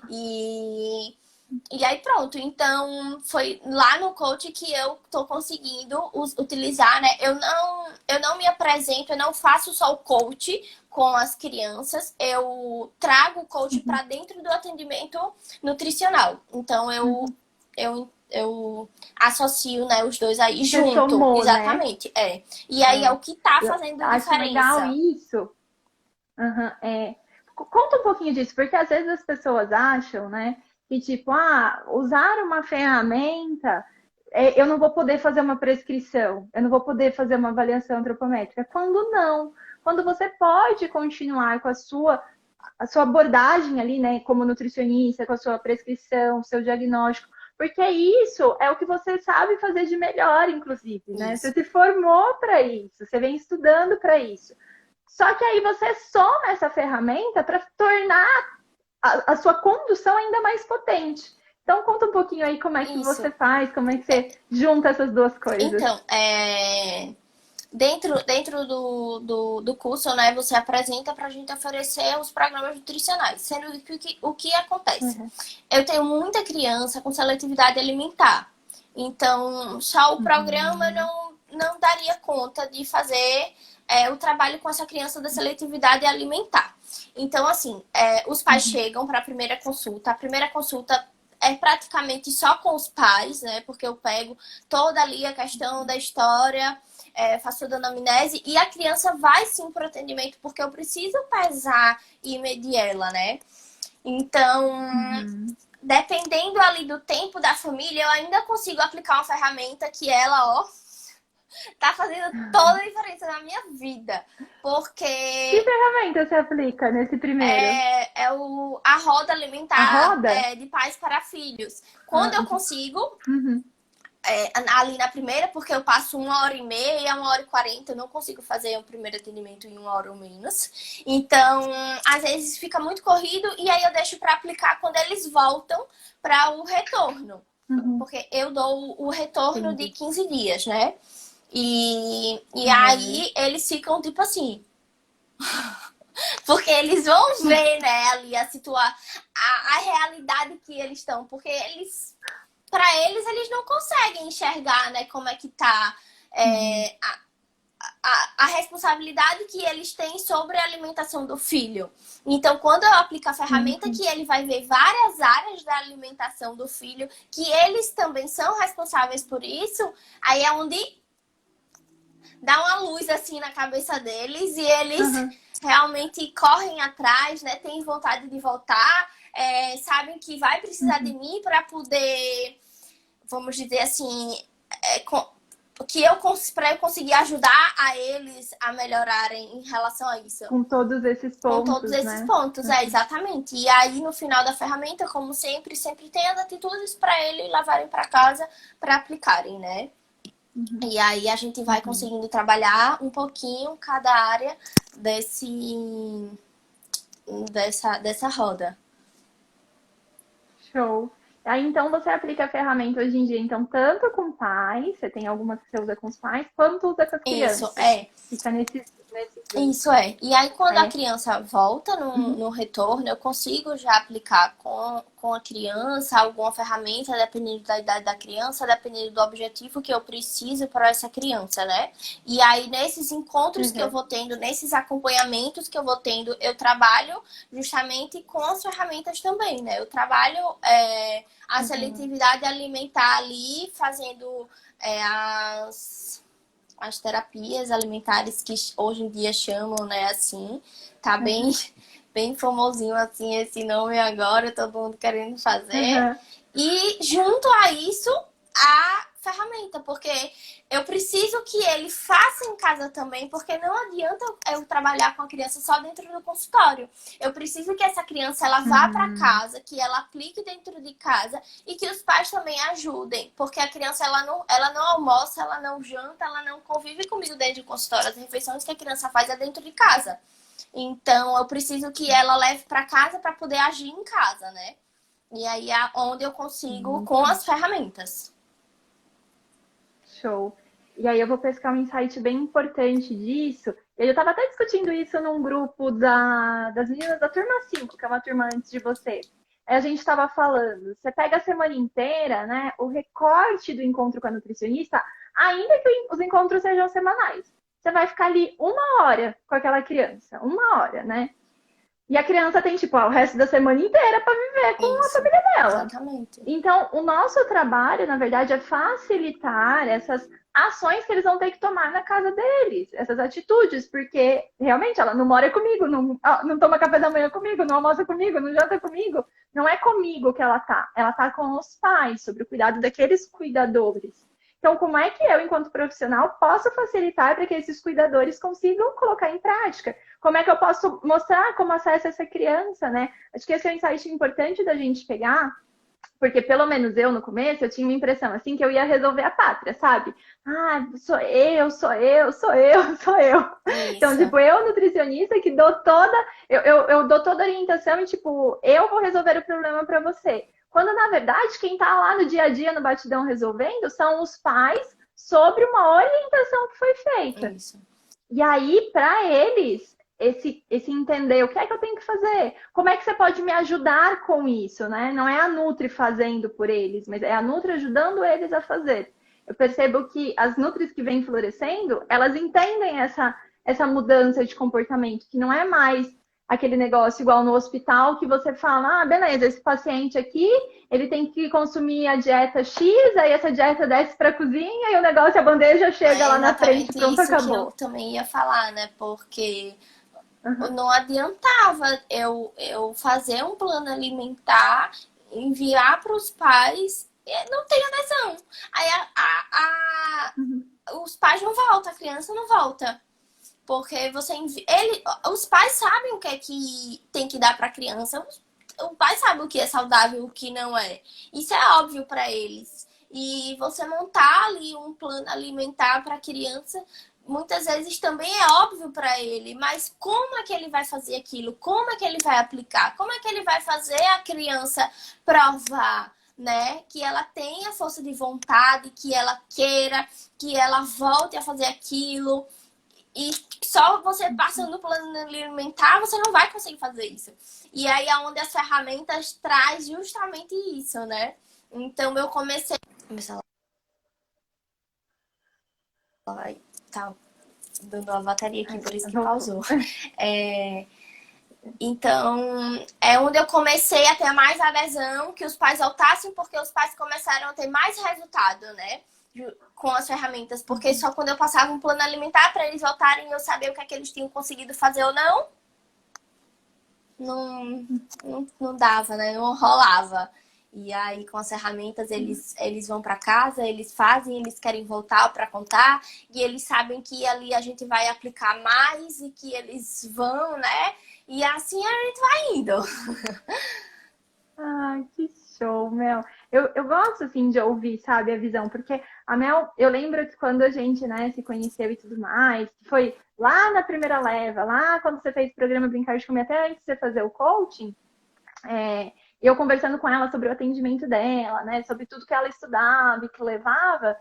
E aí pronto, então foi lá no coach que eu tô conseguindo utilizar, né? Eu não me apresento, eu não faço só o coach com as crianças, eu trago o coach para dentro do atendimento nutricional. Então eu associo, né, os dois aí junto. Somou, exatamente, né? E aí é o que tá fazendo acho diferença. Legal isso. Conta um pouquinho disso, porque às vezes as pessoas acham, né, que tipo, usar uma ferramenta, eu não vou poder fazer uma prescrição, eu não vou poder fazer uma avaliação antropométrica. Quando não, quando você pode continuar com a sua abordagem ali, né, como nutricionista, com a sua prescrição, seu diagnóstico, Porque isso é o que você sabe fazer de melhor, inclusive, né? Isso. Você se formou para isso, você vem estudando para isso. Só que aí você soma essa ferramenta para tornar a sua condução ainda mais potente. Então, conta um pouquinho aí como é que Isso. você faz, como é que você junta essas duas coisas. Então, dentro do curso, né, você apresenta para a gente oferecer os programas nutricionais. Sendo que o que acontece? Eu tenho muita criança com seletividade alimentar. Então, só o programa não daria conta de fazer o trabalho com essa criança da seletividade alimentar. Então, assim, os pais chegam para a primeira consulta. A primeira consulta é praticamente só com os pais, né? Porque eu pego toda ali a questão da história, faço toda a anamnese e a criança vai sim para o atendimento porque eu preciso pesar e medir ela, né? Então, dependendo ali do tempo da família, eu ainda consigo aplicar uma ferramenta que ela, ó, tá fazendo toda a diferença na minha vida. Porque Que ferramenta você aplica nesse primeiro? a roda alimentar A roda? De pais para filhos. Quando eu consigo, ali na primeira, porque eu passo 1h30, 1h40, eu não consigo fazer o primeiro atendimento em 1 hora ou menos. Então, às vezes fica muito corrido e aí eu deixo para aplicar quando eles voltam para o retorno. Porque eu dou o retorno de 15 dias, né? E aí eles ficam tipo assim. Porque eles vão ver, né, ali a realidade que eles estão. Porque para eles não conseguem enxergar, né, como é que tá a responsabilidade que eles têm sobre a alimentação do filho. Então, quando eu aplico a ferramenta, que ele vai ver várias áreas da alimentação do filho, que eles também são responsáveis por isso, aí é onde dá uma luz assim na cabeça deles e eles realmente correm atrás, né? Têm vontade de voltar, sabem que vai precisar de mim para poder, vamos dizer assim, para eu conseguir ajudar a eles a melhorarem em relação a isso. Com todos esses pontos, Com todos esses pontos, exatamente. E aí, no final da ferramenta, como sempre tem as atitudes para eles levarem para casa para aplicarem, né? E aí a gente vai conseguindo trabalhar um pouquinho cada área dessa roda. Show. Aí então você aplica a ferramenta hoje em dia, então, tanto com pais, você tem algumas que você usa com os pais, quanto usa com as crianças. Fica nesses Isso é. E aí, quando a criança volta no retorno, eu consigo já aplicar com a criança alguma ferramenta, dependendo da idade da criança, dependendo do objetivo que eu preciso para essa criança, né? E aí, nesses encontros que eu vou tendo, nesses acompanhamentos que eu vou tendo, eu trabalho justamente com as ferramentas também, né? Eu trabalho a seletividade alimentar ali, fazendo as terapias alimentares que hoje em dia chamam, né, assim, tá bem famosinho, assim, esse nome agora, todo mundo querendo fazer. E junto a isso, a ferramenta, porque eu preciso que ele faça em casa também, porque não adianta eu trabalhar com a criança só dentro do consultório. Eu preciso que essa criança, ela vá para casa, que ela aplique dentro de casa e que os pais também ajudem, porque a criança, ela não almoça, ela não janta, ela não convive comigo dentro do consultório. As refeições que a criança faz é dentro de casa. Então, eu preciso que ela leve para casa para poder agir em casa, né? E aí é onde eu consigo com as ferramentas. Show. E aí eu vou pescar um insight bem importante disso. Eu estava até discutindo isso num grupo das meninas da turma 5, que é uma turma antes de você. Aí a gente estava falando, você pega a semana inteira, né? O recorte do encontro com a nutricionista, ainda que os encontros sejam semanais. Você vai ficar ali 1 hora com aquela criança, 1 hora, né? E a criança tem, tipo, o resto da semana inteira para viver com a família dela. Exatamente. Então, o nosso trabalho, na verdade, é facilitar essas ações que eles vão ter que tomar na casa deles. Essas atitudes, porque realmente ela não mora comigo, não toma café da manhã comigo, não almoça comigo, não janta comigo. Não é comigo que ela tá. Ela tá com os pais, sobre o cuidado daqueles cuidadores. Então, como é que eu, enquanto profissional, posso facilitar para que esses cuidadores consigam colocar em prática? Como é que eu posso mostrar como acessa essa criança, né? Acho que esse é um insight importante da gente pegar, Porque pelo menos eu, no começo, eu tinha uma impressão assim que eu ia resolver a pátria, sabe? Ah, sou eu, sou eu, sou eu, sou eu. Então, Isso. tipo, eu, nutricionista, que dou toda. Eu dou toda a orientação e, tipo, eu vou resolver o problema para você. Quando, na verdade, quem tá lá no dia a dia, no batidão resolvendo, são os pais sobre uma orientação que foi feita. Isso. E aí, para eles, esse entender o que é que eu tenho que fazer, como é que você pode me ajudar com isso, né? Não é a Nutri fazendo por eles, mas é a Nutri ajudando eles a fazer. Eu percebo que as Nutris que vêm florescendo, elas entendem essa mudança de comportamento, que não é mais aquele negócio igual no hospital que você fala, ah, beleza, esse paciente aqui, ele tem que consumir a dieta X, aí essa dieta desce para a cozinha e o negócio, a bandeja chega lá na frente, pronto, isso acabou. que eu também ia falar, né? Porque não adiantava eu fazer um plano alimentar, enviar para os pais, não tem adesão. Aí os pais não voltam, a criança não volta. Porque os pais sabem o que é que tem que dar para a criança. O pai sabe o que é saudável e o que não é. Isso é óbvio para eles. E você montar ali um plano alimentar para a criança, muitas vezes também é óbvio para ele. Mas como é que ele vai fazer aquilo? Como é que ele vai aplicar? Como é que ele vai fazer a criança provar? Né? Que ela tenha força de vontade, que ela queira, que ela volte a fazer aquilo. E só você passando o plano alimentar, você não vai conseguir fazer isso. E aí é onde as ferramentas traz justamente isso, né? Então eu comecei... Ai, tá dando a bateria aqui, por isso que pausou. Então, é onde eu comecei a ter mais adesão, que os pais voltassem, porque os pais começaram a ter mais resultado, né? Com as ferramentas, porque só quando eu passava um plano alimentar para eles voltarem eu saber o que é que eles tinham conseguido fazer ou não dava, né? Não rolava. E aí com as ferramentas eles vão para casa, eles fazem, eles querem voltar para contar e eles sabem que ali a gente vai aplicar mais e que eles vão, né? E assim a gente vai indo. Ai, que show, Mel. Eu gosto, assim, de ouvir, sabe, a visão, porque a Mel, eu lembro que quando a gente, né, se conheceu e tudo mais, que foi lá na primeira leva, lá quando você fez o programa Brincar de Comer, até antes de você fazer o coaching, eu conversando com ela sobre o atendimento dela, né, sobre tudo que ela estudava e que levava,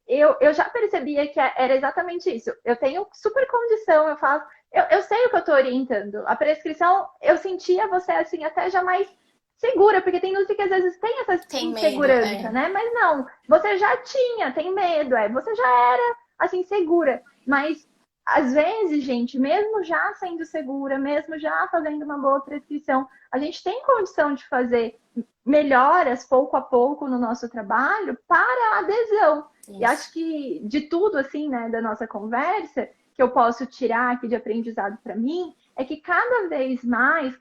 eu já percebia que era exatamente isso. Eu tenho super condição, eu falo, eu sei o que eu tô orientando. A prescrição, eu sentia você, assim, até já mais segura, porque tem Nutri que às vezes tem essa insegurança, né? Mas não, você já tinha, tem medo, você já era, assim, segura. Mas, às vezes, gente, mesmo já sendo segura, mesmo já fazendo uma boa prescrição, a gente tem condição de fazer melhoras pouco a pouco no nosso trabalho para a adesão. Isso. E acho que de tudo, assim, né, da nossa conversa, que eu posso tirar aqui de aprendizado para mim, é que cada vez mais,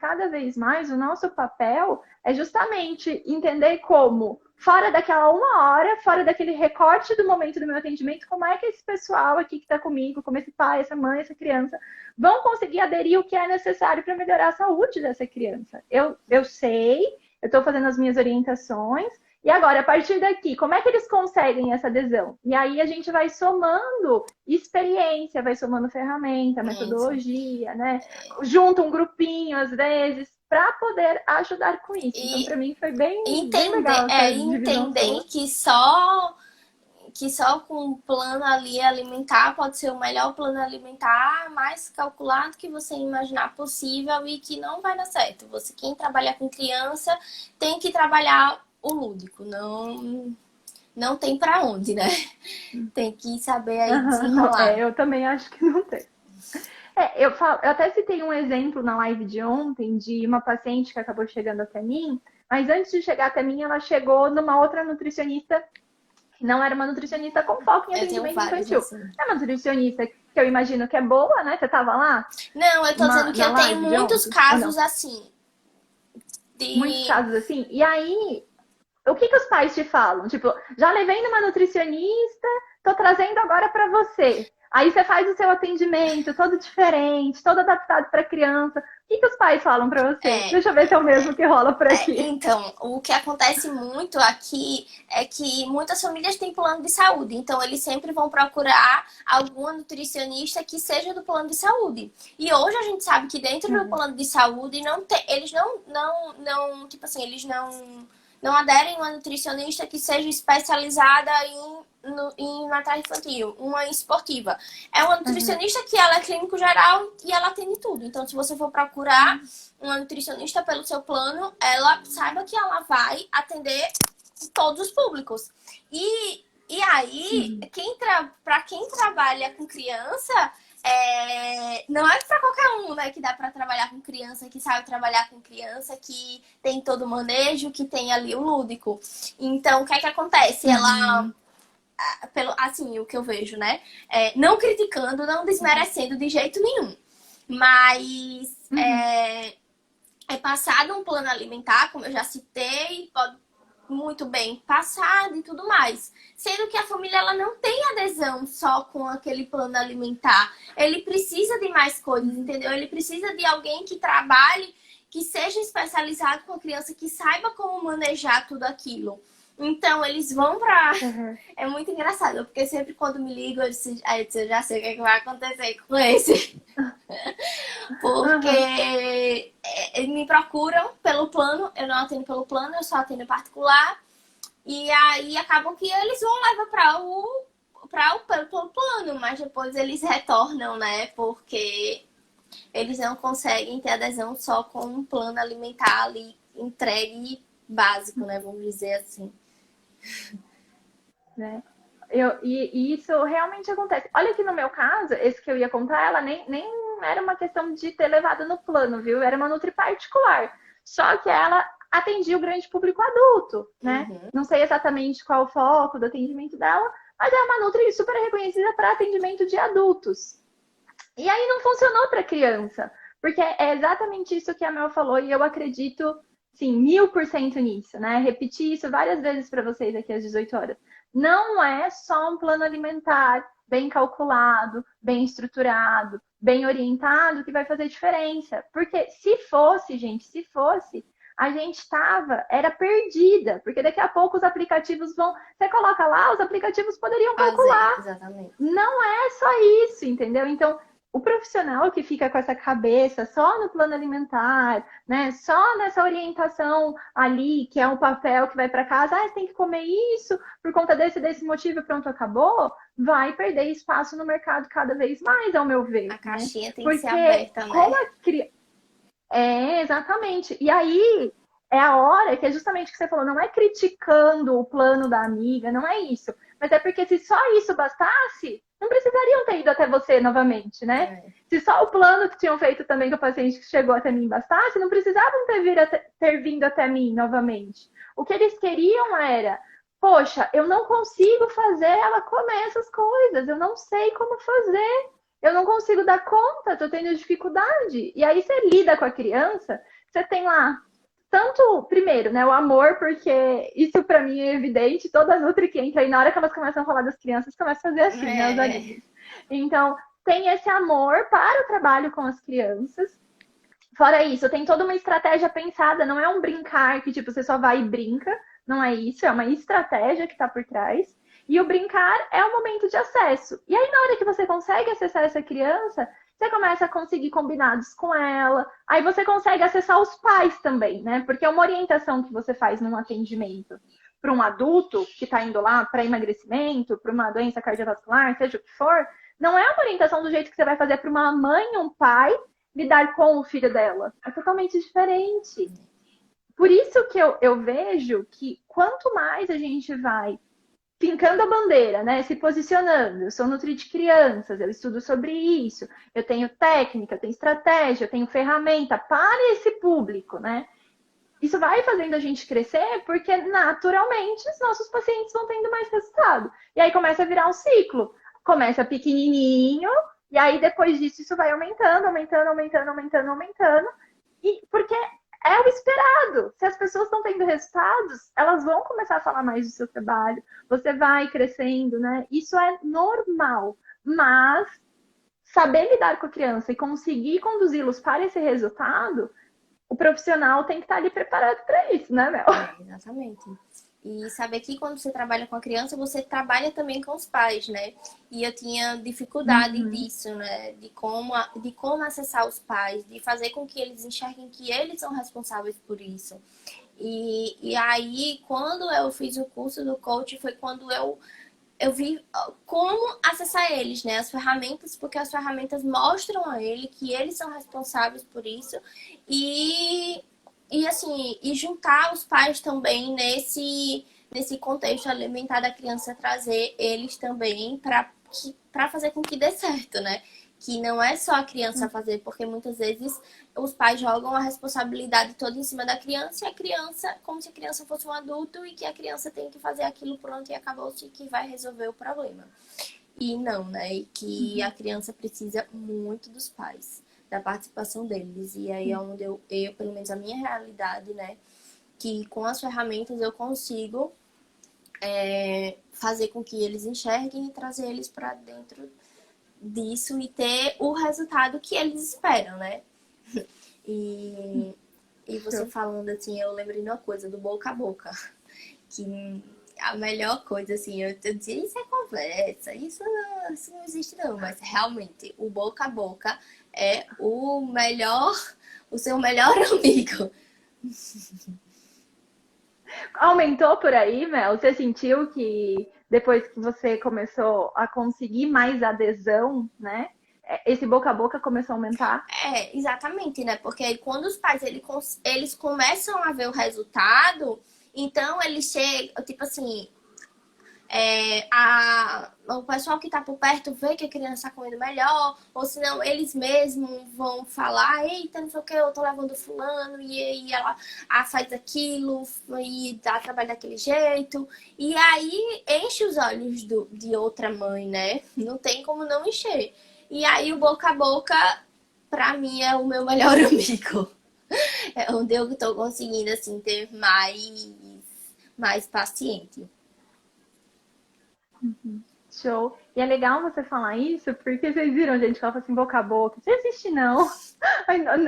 o nosso papel é justamente entender como, fora daquela uma hora, fora daquele recorte do momento do meu atendimento, como é que esse pessoal aqui que está comigo, como esse pai, essa mãe, essa criança, vão conseguir aderir o que é necessário para melhorar a saúde dessa criança. Eu sei, eu estou fazendo as minhas orientações, e agora, a partir daqui, como é que eles conseguem essa adesão? E aí a gente vai somando experiência, vai somando ferramenta, metodologia, né? Junta um grupinho, às vezes, para poder ajudar com isso. Então, para mim, foi bem legal. Entender que só com um plano ali alimentar pode ser o melhor plano alimentar mais calculado que você imaginar possível e que não vai dar certo. Você, quem trabalha com criança, tem que trabalhar o lúdico, não tem pra onde, né? Tem que saber aí desenrolar. Eu também acho que não tem. Eu até citei um exemplo na live de ontem de uma paciente que acabou chegando até mim, mas antes de chegar até mim, ela chegou numa outra nutricionista, que não era uma nutricionista com foco em atendimento infantil. Assim. É uma nutricionista que eu imagino que é boa, né? Você tava lá? Não, eu tô dizendo que eu tenho muitos casos assim. Muitos casos assim. E aí, o que os pais te falam? Tipo, já levei numa nutricionista, tô trazendo agora pra você. Aí você faz o seu atendimento todo diferente, todo adaptado para criança. O que os pais falam para você? Deixa eu ver se é o mesmo que rola por aqui. Então, o que acontece muito aqui é que muitas famílias têm plano de saúde. Então, eles sempre vão procurar alguma nutricionista que seja do plano de saúde. E hoje a gente sabe que dentro do plano de saúde eles tipo assim, eles não aderem a uma nutricionista que seja especializada em matéria infantil, uma esportiva. É uma nutricionista que ela é clínico geral e ela atende tudo. Então, se você for procurar uma nutricionista pelo seu plano, ela saiba que ela vai atender todos os públicos. E aí, para quem trabalha com criança, não é para qualquer um, né, que dá para trabalhar com criança, que sabe trabalhar com criança, que tem todo o manejo, que tem ali o lúdico. Então, o que é que acontece? Ela, assim, o que eu vejo, né? Não criticando, não desmerecendo de jeito nenhum. Mas é passado um plano alimentar, como eu já citei, pode muito bem passado e tudo mais. Sendo que a família ela não tem adesão só com aquele plano alimentar. Ele precisa de mais coisas, entendeu? Ele precisa de alguém que trabalhe, que seja especializado com a criança, que saiba como manejar tudo aquilo. Então, eles vão pra... É muito engraçado, porque sempre quando me ligo, eu já sei o que, é que vai acontecer com esse. Porque eles me procuram pelo plano, eu não atendo pelo plano, eu só atendo particular. E aí, acabam que eles vão levar pelo plano, mas depois eles retornam, né? Porque eles não conseguem ter adesão só com um plano alimentar ali entregue básico, né? Vamos dizer assim. Né? E isso realmente acontece. Olha que no meu caso, esse que eu ia contar, ela nem era uma questão de ter levado no plano, viu? Era uma nutri particular. Só que ela atendia o grande público adulto, né? Não sei exatamente qual o foco do atendimento dela, mas é uma nutri super reconhecida para atendimento de adultos. E aí não funcionou para criança, porque é exatamente isso que a Mel falou e eu acredito, sim, 1000% nisso, né? Repetir isso várias vezes para vocês aqui às 18 horas. Não é só um plano alimentar bem calculado, bem estruturado, bem orientado que vai fazer diferença. Porque se fosse, gente, a gente era perdida. Porque daqui a pouco os aplicativos vão... Você coloca lá, os aplicativos poderiam calcular. Exatamente. Não é só isso, entendeu? Então, o profissional que fica com essa cabeça só no plano alimentar, né? Só nessa orientação ali, que é um papel que vai para casa, você tem que comer isso por conta desse motivo e pronto, acabou, vai perder espaço no mercado cada vez mais, ao meu ver. A caixinha né? tem que ser aberta, né? Exatamente. E aí é a hora que é justamente o que você falou, não é criticando o plano da amiga, não é isso. Mas é porque se só isso bastasse, não precisariam ter ido até você novamente, né? Se só o plano que tinham feito também com o paciente que chegou até mim bastasse, não precisavam ter vindo até mim novamente. O que eles queriam era, poxa, eu não consigo fazer ela comer essas coisas, eu não sei como fazer, eu não consigo dar conta, tô tendo dificuldade. E aí você lida com a criança, você tem lá tanto, primeiro, né, o amor, porque isso pra mim é evidente, toda nutri que entra aí, na hora que elas começam a falar das crianças, começa a fazer assim, né, os olhinhos. Então, tem esse amor para o trabalho com as crianças. Fora isso, tem toda uma estratégia pensada, não é um brincar que, tipo, você só vai e brinca, não é isso, é uma estratégia que tá por trás. E o brincar é o momento de acesso. E aí, na hora que você consegue acessar essa criança, você começa a conseguir combinados com ela. Aí você consegue acessar os pais também, né? Porque uma orientação que você faz num atendimento para um adulto que está indo lá para emagrecimento, para uma doença cardiovascular, seja o que for, não é uma orientação do jeito que você vai fazer para uma mãe ou um pai lidar com o filho dela. É totalmente diferente. Por isso que eu vejo que quanto mais a gente vai fincando a bandeira, né? Se posicionando. Eu sou nutri de crianças, eu estudo sobre isso. Eu tenho técnica, eu tenho estratégia, eu tenho ferramenta para esse público, né? Isso vai fazendo a gente crescer porque, naturalmente, os nossos pacientes vão tendo mais resultado. E aí começa a virar um ciclo. Começa pequenininho, e aí depois disso isso vai aumentando, aumentando, aumentando, aumentando, aumentando. E porque é o esperado. Se as pessoas estão tendo resultados, elas vão começar a falar mais do seu trabalho. Você vai crescendo, né? Isso é normal. Mas saber lidar com a criança e conseguir conduzi-los para esse resultado, o profissional tem que estar ali preparado para isso, né, Mel? Exatamente. E saber que quando você trabalha com a criança, você trabalha também com os pais, né? E eu tinha dificuldade disso, né? De como acessar os pais, de fazer com que eles enxerguem que eles são responsáveis por isso. E aí, quando eu fiz o curso do coach, foi quando eu vi como acessar eles, né? As ferramentas, porque as ferramentas mostram a ele que eles são responsáveis por isso. E assim, e juntar os pais também nesse contexto alimentar da criança, trazer eles também para fazer com que dê certo, né? Que não é só a criança fazer, porque muitas vezes os pais jogam a responsabilidade toda em cima da criança e a criança, como se a criança fosse um adulto e que a criança tem que fazer aquilo pronto e acabou-se que vai resolver o problema. E não, né? E que a criança precisa muito dos pais, da participação deles. E aí é onde eu, pelo menos a minha realidade, né? Que com as ferramentas eu consigo fazer com que eles enxerguem e trazer eles para dentro disso e ter o resultado que eles esperam, né? E você falando assim, eu lembrei de uma coisa do boca a boca, que a melhor coisa, assim, eu dizia, isso é conversa, isso não existe não, mas realmente o boca a boca é o seu melhor amigo. Aumentou por aí, Mel? Você sentiu que depois que você começou a conseguir mais adesão, né? Esse boca a boca começou a aumentar? Exatamente, né? Porque aí quando os pais eles começam a ver o resultado, então eles chegam, tipo assim, o pessoal que tá por perto vê que a criança tá comendo melhor, ou senão eles mesmos vão falar, eita, não sei o que, eu tô levando fulano, e ela faz aquilo, e dá trabalho daquele jeito. E aí enche os olhos de outra mãe, né? Não tem como não encher. E aí o boca a boca, pra mim, é o meu melhor amigo. É onde eu tô conseguindo, assim, ter mais paciente. Show. E é legal você falar isso, porque vocês viram, gente, que ela fala assim, boca a boca. Isso não existe, não.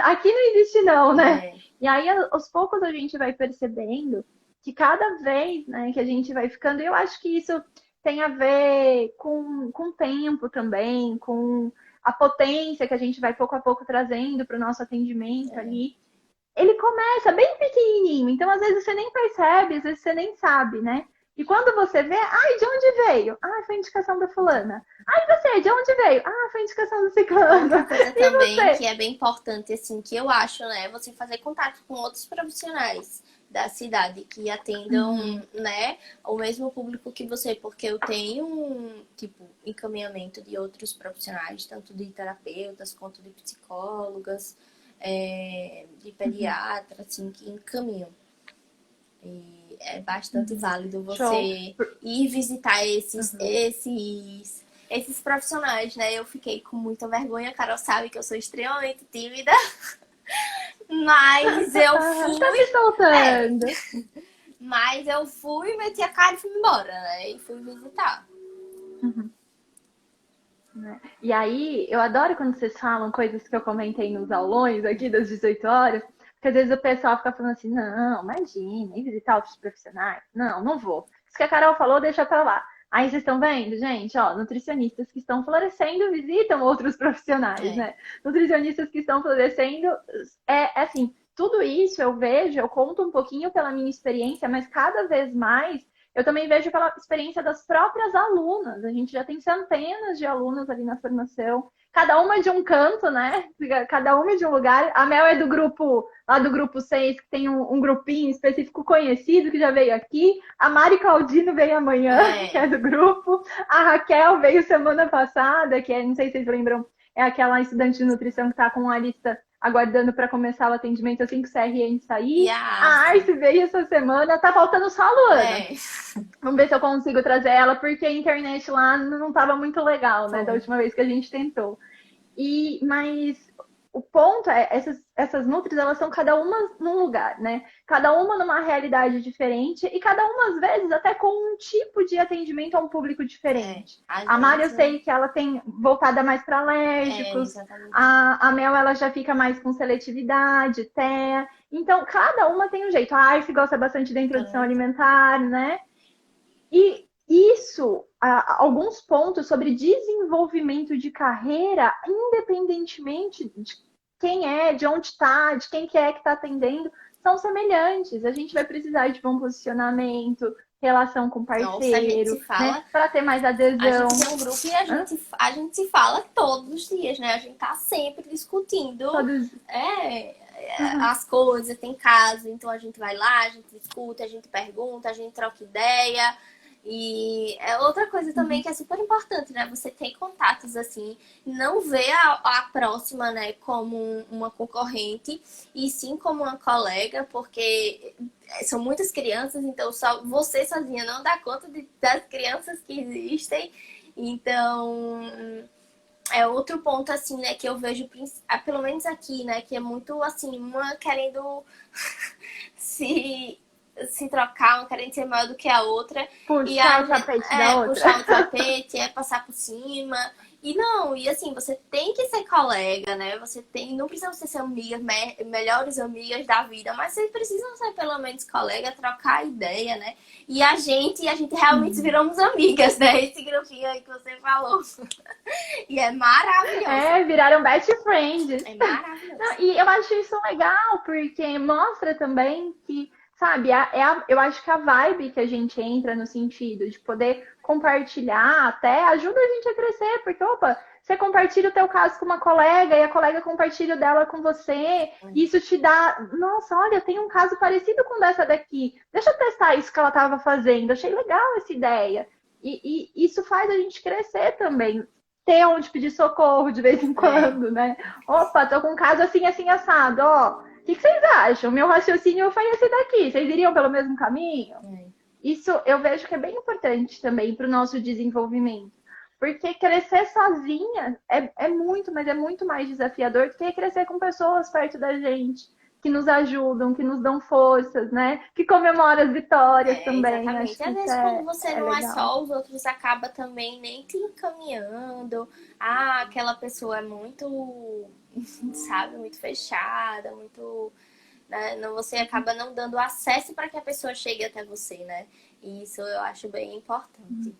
Aqui não existe, não, né? E aí, aos poucos, a gente vai percebendo que cada vez, né, que a gente vai ficando... Eu acho que isso tem a ver com o tempo também, com a potência que a gente vai pouco a pouco trazendo para o nosso atendimento ali. Ele começa bem pequenininho, então às vezes você nem percebe, às vezes você nem sabe, né? E quando você vê, ai, de onde veio? Ah, foi indicação da fulana. Ai, você, de onde veio? Ah, foi indicação do ciclano. Outra coisa também que é bem importante, assim, que eu acho, né? Você fazer contato com outros profissionais da cidade que atendam, né, o mesmo público que você, porque eu tenho, tipo, encaminhamento de outros profissionais, tanto de terapeutas quanto de psicólogas, de pediatra, assim, que encaminham. E é bastante válido você ir visitar esses profissionais, né? Eu fiquei com muita vergonha, a Carol sabe que eu sou extremamente tímida, mas eu fui... Tá me soltando. Mas eu fui, meti a cara e fui embora, né? E fui visitar. E aí, eu adoro quando vocês falam coisas que eu comentei nos aulões aqui das 18 horas, porque às vezes o pessoal fica falando assim, não, imagina, ir visitar outros profissionais. Não, não vou. Isso que a Carol falou, deixa pra lá. Aí vocês estão vendo, gente, ó, nutricionistas que estão florescendo visitam outros profissionais, né? Nutricionistas que estão florescendo, assim, tudo isso eu vejo, eu conto um pouquinho pela minha experiência, mas cada vez mais eu também vejo pela experiência das próprias alunas. A gente já tem centenas de alunas ali na formação, cada uma de um canto, né? Cada uma de um lugar. A Mel é do grupo, lá do grupo 6, que tem um grupinho específico conhecido, que já veio aqui. A Mari Caldino veio amanhã, que é do grupo. A Raquel veio semana passada, que é, não sei se vocês lembram, é aquela estudante de nutrição que está com a lista aguardando para começar o atendimento assim que o CRN sair. A Arce veio essa semana, tá faltando só a Luana. Vamos ver se eu consigo trazer ela, porque a internet lá não estava muito legal, né? Da última vez que a gente tentou. Mas o ponto é, essas nutris, elas são cada uma num lugar, né? Cada uma numa realidade diferente e cada uma, às vezes, até com um tipo de atendimento a um público diferente. A Mari, eu sei que ela tem voltada mais para alérgicos, a Mel, ela já fica mais com seletividade, TEA. Então, cada uma tem um jeito. A Arce gosta bastante da introdução alimentar, né? E isso, alguns pontos sobre desenvolvimento de carreira, independentemente de quem é, de onde está, de quem que é que está atendendo, são semelhantes. A gente vai precisar de bom posicionamento, relação com parceiro, né? Para ter mais adesão. A gente tem um grupo e a gente se fala todos os dias, né? A gente tá sempre discutindo as coisas, tem caso, então a gente vai lá, a gente discute, a gente pergunta, a gente troca ideia. E é outra coisa também que é super importante, né? Você tem contatos assim, não vê a próxima, né, como uma concorrente, e sim como uma colega, porque são muitas crianças, então só você sozinha não dá conta das crianças que existem. Então, é outro ponto, assim, né, que eu vejo, pelo menos aqui, né, que é muito, assim, uma querendo se trocar, uma querendo ser maior do que a outra. Puxar o tapete da outra. Puxar o tapete, passar por cima. E assim, você tem que ser colega, né? Não precisa ser amigas, melhores amigas da vida, mas vocês precisam ser pelo menos colega, trocar ideia, né? E a gente realmente viramos amigas, né? Esse grupinho aí que você falou. E é maravilhoso. Viraram best friends. É maravilhoso. Não, e eu acho isso legal, porque mostra também que, sabe, eu acho que a vibe que a gente entra no sentido de poder compartilhar até ajuda a gente a crescer, porque, opa, você compartilha o teu caso com uma colega e a colega compartilha o dela com você, e isso te dá, nossa, olha, tem um caso parecido com dessa daqui, deixa eu testar isso que ela estava fazendo, achei legal essa ideia. E isso faz a gente crescer também, ter onde pedir socorro de vez em quando, né? Opa, tô com um caso assim, assim, assado, ó. O que vocês acham? Meu raciocínio foi esse daqui. Vocês iriam pelo mesmo caminho? Isso eu vejo que é bem importante também para o nosso desenvolvimento. Porque crescer sozinha é muito, mas é muito mais desafiador do que crescer com pessoas perto da gente, que nos ajudam, que nos dão forças, né? Que comemoram as vitórias também. Exatamente. Às vezes, quando você não é só, os outros acabam também nem te encaminhando. Ah, aquela pessoa é muito, sabe, muito fechada, muito... Né? Você acaba não dando acesso para que a pessoa chegue até você, né? E isso eu acho bem importante.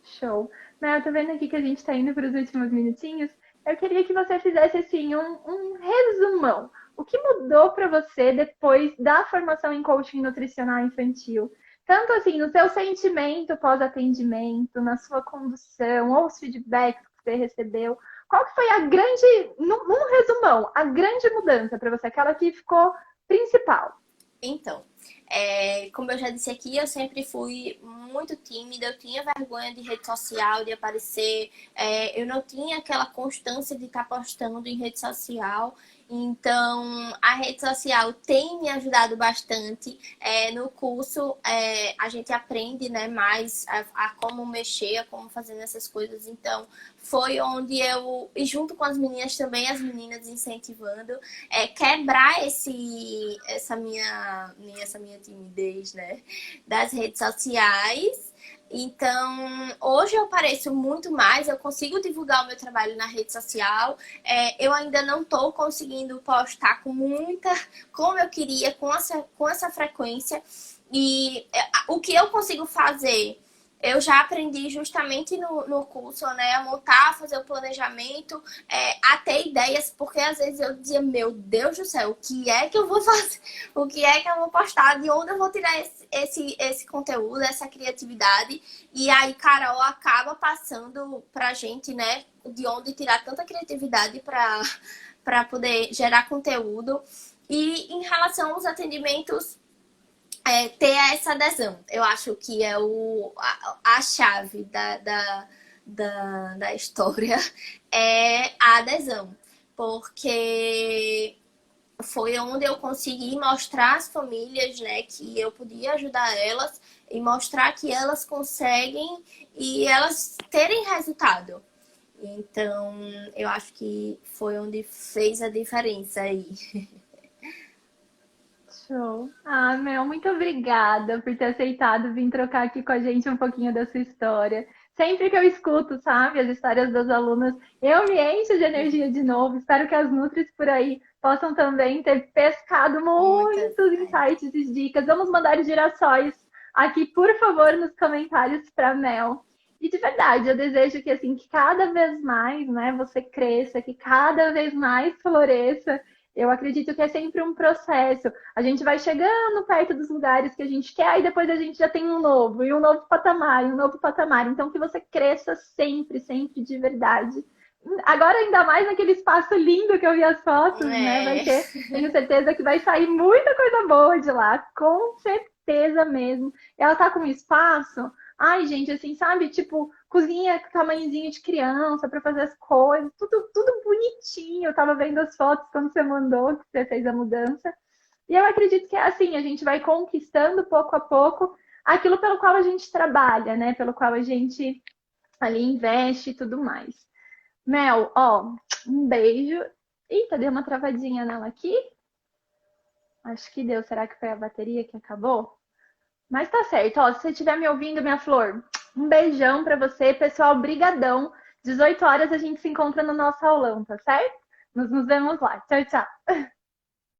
Show. Mel, tô vendo aqui que a gente tá indo para os últimos minutinhos. Eu queria que você fizesse, assim, um resumão. O que mudou para você depois da formação em coaching nutricional infantil? Tanto, assim, no seu sentimento pós-atendimento, na sua condução, ou os feedbacks que você recebeu. Qual que foi a grande, num resumão, a grande mudança para você? Aquela que ficou principal? Então, como eu já disse aqui, eu sempre fui muito tímida, eu tinha vergonha de rede social, de aparecer, eu não tinha aquela constância de estar postando em rede social. Então, a rede social tem me ajudado bastante. No curso, a gente aprende, né, mais a como mexer, a como fazer essas coisas. Então, foi onde e junto com as meninas também, as meninas incentivando, quebrar essa minha timidez, né, das redes sociais. Então, hoje eu apareço muito mais, eu consigo divulgar o meu trabalho na rede social. Eu ainda não estou conseguindo postar como eu queria, com essa frequência. E o que eu consigo fazer, eu já aprendi justamente no curso, né? A montar, a fazer o planejamento, a ter ideias, porque às vezes eu dizia, meu Deus do céu, o que é que eu vou fazer? O que é que eu vou postar? De onde eu vou tirar esse conteúdo, essa criatividade? E aí, Carol acaba passando pra gente, né? De onde tirar tanta criatividade para poder gerar conteúdo. E em relação aos atendimentos, ter essa adesão. Eu acho que é a chave da história, é a adesão. Porque foi onde eu consegui mostrar às famílias, né, que eu podia ajudar elas e mostrar que elas conseguem e elas terem resultado. Então, eu acho que foi onde fez a diferença aí. Show. Ah, Mel, muito obrigada por ter aceitado vir trocar aqui com a gente um pouquinho da sua história. Sempre que eu escuto, sabe, as histórias das alunas, eu me encho de energia de novo. Espero que as Nutris por aí possam também ter pescado Muitas. muitos insights e dicas. Vamos mandar girassóis aqui, por favor, nos comentários para Mel. E de verdade, eu desejo que assim, que cada vez mais, né, você cresça, que cada vez mais floresça. Eu acredito que é sempre um processo. A gente vai chegando perto dos lugares que a gente quer e depois a gente já tem um novo, e um novo patamar, e um novo patamar. Então, que você cresça sempre, sempre de verdade. Agora, ainda mais naquele espaço lindo que eu vi as fotos, né? Vai ter, tenho certeza que vai sair muita coisa boa de lá, com certeza mesmo. Ela tá com um espaço, ai, gente, assim, sabe? Tipo, cozinha com tamanhozinho de criança para fazer as coisas, tudo bonitinho. Eu tava vendo as fotos quando você mandou, que você fez a mudança. E eu acredito que é assim, a gente vai conquistando pouco a pouco aquilo pelo qual a gente trabalha, né? Pelo qual a gente ali investe e tudo mais. Mel, ó, um beijo. Eita, deu uma travadinha nela aqui. Acho que deu. Será que foi a bateria que acabou? Mas tá certo, ó, se você estiver me ouvindo, minha flor, um beijão pra você, pessoal, brigadão. 18 horas a gente se encontra no nosso aulão, tá certo? Nos vemos lá. Tchau, tchau.